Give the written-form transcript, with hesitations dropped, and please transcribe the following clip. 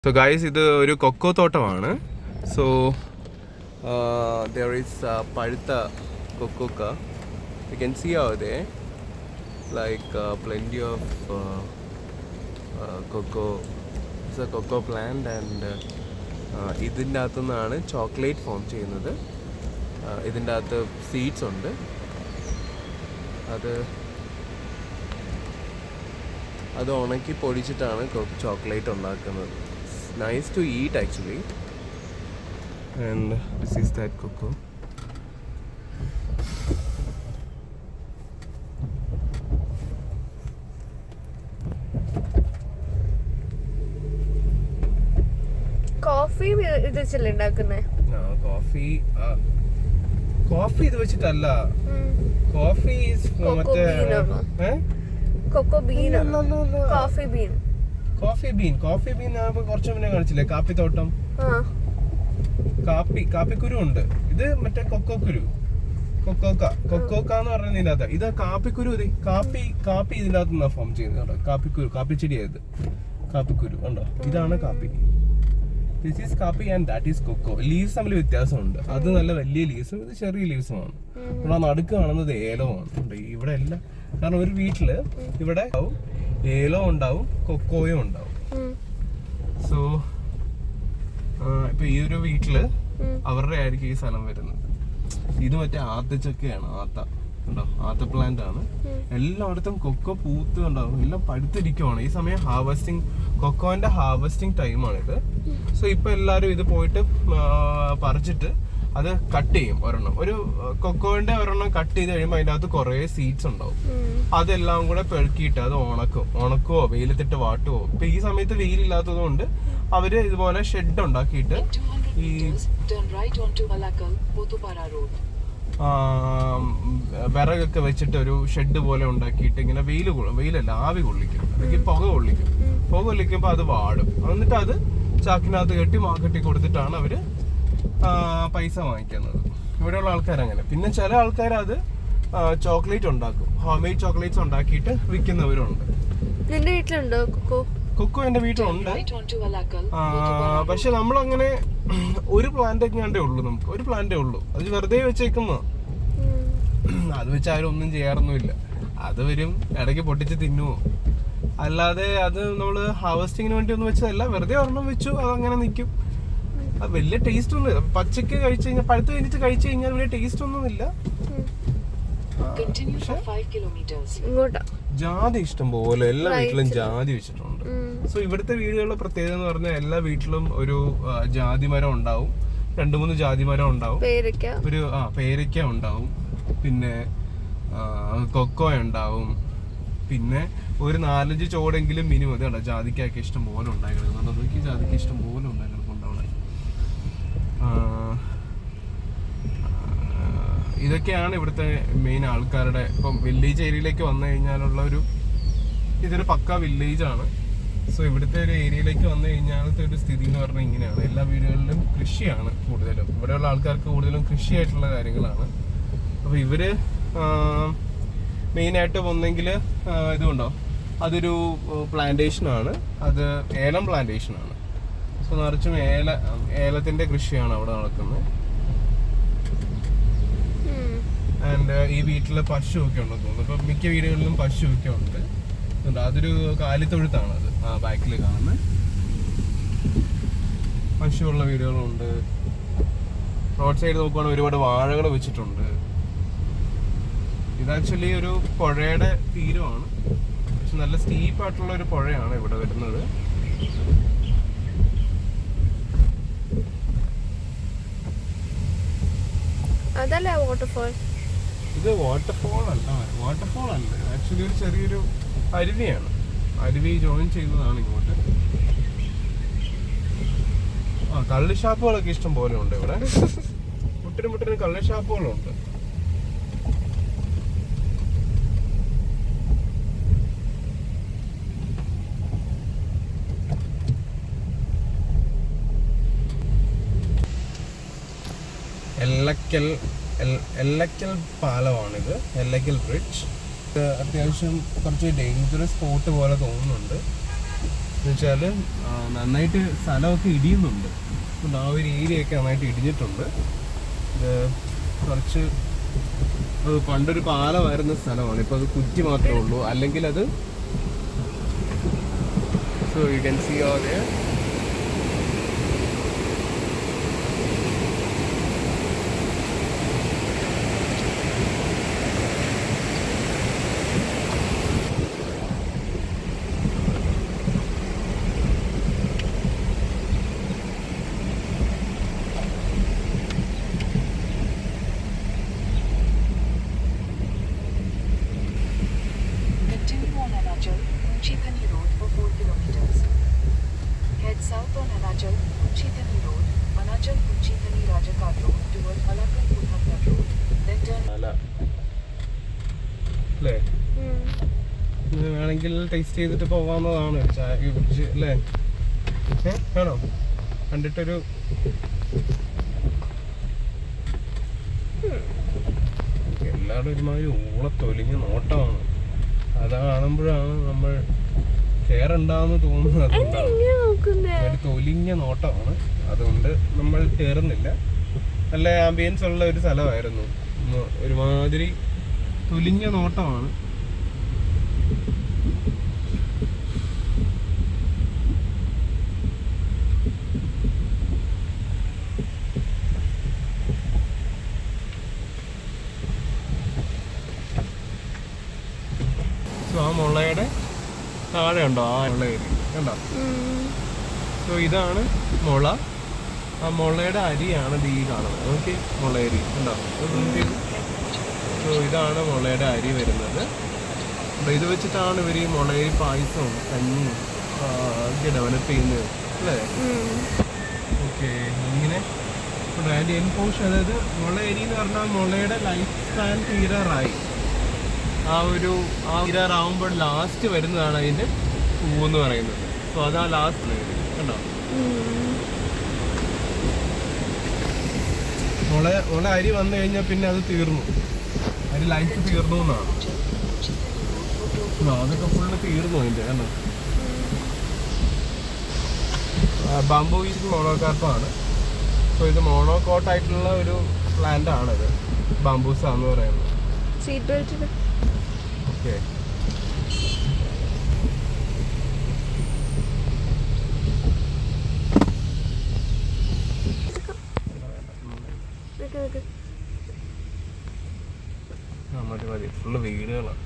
So guys, ഇത് ഒരു cocoa തോട്ടമാണ്. So there is പഴുത്ത കൊക്കോക്ക. You can see out there like plenty of cocoa. It's a cocoa plant and ഇതിൻ്റെ അകത്തു നിന്നാണ് chocolate form ചെയ്യുന്നത്. ഇതിൻ്റെ അകത്ത് സീഡ്സ് ഉണ്ട്. അത് ഉണക്കി പൊടിച്ചിട്ടാണ് ചോക്ലേറ്റ് ഉണ്ടാക്കുന്നത്. Nice to eat actually, and this is that cocoa. Coffee ഇത് വെച്ചല്ലേ ഉണ്ടാക്കുന്നേ? കോഫി ഇത് വെച്ചിട്ടല്ല. കോഫി മറ്റേ cocoa bean, coffee bean. Coffee bean ഞാൻ കുറച്ച് മുന്നേ കാണിച്ചില്ലേ, കാപ്പിത്തോട്ടം. കാപ്പിക്കുരു ഉണ്ട്. ഇത് മറ്റേ കൊക്കോക്ക എന്ന് പറയുന്നതിന്റെ അകത്ത് ഇത് കാപ്പിക്കുരു. കാപ്പി ഇതിന്റെ അകത്ത് നിന്നാ ഫോം ചെയ്യുന്നത്. കാപ്പിക്കുരു, കാപ്പിച്ചെടിയായത് കാപ്പിക്കുരു ഉണ്ടോ? ഇതാണ് കാപ്പി. This is kaapi and that is cocoa. Leaves തമ്മിൽ വ്യത്യാസമുണ്ട്. അത് നല്ല വലിയ ലീവ്സും ഇത് ചെറിയ ലീവ്സുമാണ്. ഇവിടെ നടുക്ക് കാണുന്നത് ഏലമാണ്. ഇവിടെ എല്ലാം കാരണം ഒരു വീട്ടില് ഇവിടെ ഏലോ ഉണ്ടാവും, കൊക്കോയും ഉണ്ടാവും. സോ ഇപ്പൊ ഈ ഒരു വീട്ടില് അവരുടെ ആയിരിക്കും ഈ സ്ഥലം വരുന്നത്. ഇത് മറ്റേ ആത്തച്ചക്കയാണ്. ആത്ത പ്ലാന്റ് ആണ്. എല്ലായിടത്തും കൊക്കോ പൂത്ത് ഉണ്ടാവും, എല്ലാം പഴുത്തിരിക്കുവാണ്. ഈ സമയം കൊക്കോന്റെ ഹാർവെസ്റ്റിംഗ് ടൈമാണിത്. സോ ഇപ്പൊ എല്ലാരും ഇത് പോയിട്ട് പറിച്ചിട്ട് അത് കട്ട് ചെയ്യും. ഒരു കൊക്കോന്റെ ഒരെണ്ണം കട്ട് ചെയ്ത് കഴിയുമ്പോൾ അതിന്റെ അകത്ത് കുറെ സീഡ്സ് ഉണ്ടാവും. അതെല്ലാം കൂടെ പെറുക്കിയിട്ട് അത് ഉണക്കുവോ വെയിലത്തിട്ട് വാട്ടുവോ. ഇപ്പൊ ഈ സമയത്ത് വെയിലില്ലാത്തത് കൊണ്ട് അവര് ഇതുപോലെ ഷെഡ് ഉണ്ടാക്കിയിട്ട് ഈ വിറകൊക്കെ വെച്ചിട്ട് ഒരു ഷെഡ് പോലെ ഉണ്ടാക്കിയിട്ട് ഇങ്ങനെ വെയിലല്ല ആവി കൊള്ളിക്കും, അല്ലെങ്കിൽ പുക കൊള്ളിക്കുമ്പോ അത് വാടും. എന്നിട്ട് അത് ചാക്കിനകത്ത് കെട്ടി മാർക്കറ്റിൽ കൊടുത്തിട്ടാണ് അവര് പൈസ വാങ്ങിക്കുന്നത്. ഇവിടെയുള്ള ആൾക്കാരങ്ങനെ. പിന്നെ ചില ആൾക്കാർ അത് ചോക്ലേറ്റ് ഉണ്ടാക്കും, ഹോം മെയ്ഡ് ചോക്ലേറ്റ്സ് ഉണ്ടാക്കിയിട്ട് വിൽക്കുന്നവരുണ്ട്. കൊക്കോ എന്റെ വീട്ടിലുണ്ട്. പക്ഷെ നമ്മളങ്ങനെ ഒരു പ്ലാന്റ് എങ്ങാണ്ടേ ഉള്ളൂ. നമുക്ക് ഒരു പ്ലാന്റേ ഉള്ളൂ. അത് വെറുതെ വെച്ചേക്കുന്ന. അത് വെച്ച് ആരും ഒന്നും ചെയ്യാറൊന്നുമില്ല. അത് വരും, ഇടയ്ക്ക് പൊട്ടിച്ച് തിന്നുവോ. അല്ലാതെ അത് നമ്മള് ഹാർവെസ്റ്റിങ്ങിന് വേണ്ടി ഒന്നും വെച്ചതല്ല. വെറുതെ ഒരെണ്ണം വെച്ചു, അതങ്ങനെ നിൽക്കും. വലിയ ടേസ്റ്റ് ഒന്നും പച്ചക്ക് കഴിച്ചു കഴിഞ്ഞാൽ, പഴുത്ത് കഴിഞ്ഞിട്ട് കഴിച്ചു കഴിഞ്ഞാൽ വലിയ ടേസ്റ്റ് ഒന്നുമില്ല. ജാതി ഇഷ്ടം പോലെ എല്ലാ വീട്ടിലും ജാതി വെച്ചിട്ടുണ്ട്. സോ ഇവിടുത്തെ വീടുകളുടെ പ്രത്യേകത എന്ന് പറഞ്ഞാൽ എല്ലാ വീട്ടിലും ഒരു ജാതി മരം ഉണ്ടാവും, 2-3 ജാതി മരം ഉണ്ടാവും, ഒരു പേരയ്ക്ക ഉണ്ടാവും, പിന്നെ കൊക്കോ ഉണ്ടാവും, പിന്നെ ഒരു 4-5 ചോടെങ്കിലും മിനിമം. ഇതാണ് ജാതിക്കൊക്കെ ഇഷ്ടം പോലെ ഉണ്ടായി കിടക്കുന്നുണ്ട്. അതൊക്കെ ജാതിക്ക് ഇഷ്ടം പോലെ ഉണ്ടായി കിടക്കുന്നുണ്ട്. ഇതൊക്കെയാണ് ഇവിടുത്തെ മെയിൻ ആൾക്കാരുടെ. ഇപ്പം വില്ലേജ് ഏരിയയിലേക്ക് വന്നു കഴിഞ്ഞാലുള്ള ഇതൊരു പക്ക വില്ലേജ് ആണ്. സോ ഇവിടുത്തെ ഒരു ഏരിയയിലേക്ക് വന്നു കഴിഞ്ഞാലത്തെ ഒരു സ്ഥിതി എന്ന് പറഞ്ഞാൽ ഇങ്ങനെയാണ്. എല്ലാ വീടുകളിലും കൃഷിയാണ് കൂടുതലും. ഇവിടെയുള്ള ആൾക്കാർക്ക് കൂടുതലും കൃഷിയായിട്ടുള്ള കാര്യങ്ങളാണ്. അപ്പൊ ഇവര് മെയിനായിട്ട് ഒന്നെങ്കിൽ ഇതുകൊണ്ടോ അതൊരു പ്ലാന്റേഷനാണ്, അത് ഏലം പ്ലാന്റേഷനാണ്. സോ നിറച്ചും ഏലത്തിന്റെ കൃഷിയാണ് അവിടെ നടക്കുന്നത്. ആൻഡ് ഈ വീട്ടില് പശുവൊക്കെ ഉണ്ടെന്ന് തോന്നുന്നു. ഇപ്പൊ മിക്ക വീടുകളിലും പശുവൊക്കെ ഉണ്ട്. അതൊരു കാലിത്തൊഴുത്താണ്. അത് ബാക്കിൽ കാണുന്നത് പശുവുള്ള വീടുകളുണ്ട്. റോഡ് സൈഡ് നോക്കുവാണെങ്കിൽ ഒരുപാട് വാഴകൾ വെച്ചിട്ടുണ്ട്. ഇത് ആക്ച്വലി ഒരു പുഴയുടെ തീരമാണ്. പക്ഷെ നല്ല സ്റ്റീപ്പായിട്ടുള്ള ഒരു പുഴയാണ് ഇവിടെ വരുന്നത്. അതല്ലേ വാട്ടർഫോൾ? ഇത് വാട്ടർഫോൾ അല്ല, ആക്ച്വലി ഒരു ചെറിയൊരു അരുവിയാണ്. അരുവി ജോയിൻ ചെയ്യുന്നതാണ് ഇങ്ങോട്ട്. കള്ള് ഷാപ്പുകളൊക്കെ ഇഷ്ടം പോലെ ഉണ്ട് ഇവിടെ. മുട്ടിന് കള്ള് ഷാപ്പുകളുണ്ട്. എല്ലക്കൽ പാലമാണിത്, എല്ലക്കൽ ബ്രിഡ്ജ്. അത്യാവശ്യം കുറച്ച് ഡേഞ്ചറസ് സ്പോട്ട് പോലെ തോന്നുന്നുണ്ട്. എന്നുവെച്ചാൽ നന്നായിട്ട് സ്ഥലമൊക്കെ ഇടിയുന്നുണ്ട്. ആ ഒരു ഏരിയയൊക്കെ നന്നായിട്ട് ഇടിഞ്ഞിട്ടുണ്ട്. ഇത് കുറച്ച് പണ്ടൊരു പാലമായിരുന്ന സ്ഥലമാണ്, ഇപ്പൊ അത് കുറ്റി മാത്രമേ ഉള്ളൂ. അല്ലെങ്കിൽ അത് so you can see over there. Continue on Anachal, Unchithani Road for 4 kilometers. Head south on Anachal, Unchithani Road, Anachal Unchithani Rajakad Road toward Alakal Puthakkad Road, then turn അല്ല അല്ലേ, ഇത് വേണമെങ്കിൽ ടേസ്റ്റ് ചെയ്തിട്ട് പോകാവുന്നതാണ്. ഒരു ചായ കുടിച്ച് അല്ലേ, വേണോ? കണ്ടിട്ടൊരു എല്ലാവരും ഒരുമാതിരി ഊളത്തൊലിഞ്ഞ നോട്ടമാണ്. അത് കാണുമ്പോഴാണ് നമ്മൾ കയറണ്ടെന്ന് തോന്നുന്നത്. അതുകൊണ്ടാണ് ഒരു തൊലിഞ്ഞ നോട്ടമാണ്, അതുകൊണ്ട് നമ്മൾ കയറുന്നില്ല. നല്ല ആംബിയൻസ് ഉള്ള ഒരു സ്ഥലമായിരുന്നു. ഒരുമാതിരി തൊലിഞ്ഞ നോട്ടമാണ്. ആ മുളയുടെ താഴെ ഉണ്ടോ ആ മുള ഏരി കണ്ടോ? സോ ഇതാണ് മുള. ആ മുളയുടെ അരിയാണ് ഇത് ഈ കാണുന്നത്. നോക്കി മുളയരി കണ്ടോ? സോ ഇതാണ് മുളയുടെ അരി വരുന്നത്. അപ്പോൾ ഇത് വെച്ചിട്ടാണ് ഇവർ ഈ മുളയരി പായസവും കഞ്ഞിയും ഒക്കെ ഡെവലപ്പ് ചെയ്യുന്നത് അല്ലേ? ഓക്കെ, ഇങ്ങനെ ബ്രാൻഡ് എൻപോഷ്, അതായത് മുളയരി എന്ന് പറഞ്ഞാൽ മുളയുടെ ലൈഫ് സ്പാൻ തീരാറായി. ആ തീരാറാവുമ്പോൾ ലാസ്റ്റ് വരുന്നതാണ് അതിൻ്റെ പൂവെന്ന് പറയുന്നത്. സോ അതാ ലാസ്റ്റ് കണ്ടോ? മുള അരി വന്നു കഴിഞ്ഞാൽ പിന്നെ അത് തീർന്നു, അരി ലൈഫ് തീർന്നു എന്നാണ്. അതൊക്കെ ഫുള്ള് തീർന്നു അതിൻ്റെ കണ്ടോ? Bamboo is മോണോകാർപ്പാണ്. സോ ഇത് മോണോകോട്ടായിട്ടുള്ള ഒരു പ്ലാന്റ് ആണിത്, ബാംബൂസ എന്ന് പറയുന്നത്. സീറ്റ് ബെൽറ്റ് ഓക്കെ, മതി ഫുള്ള് വീടുകളാണ്.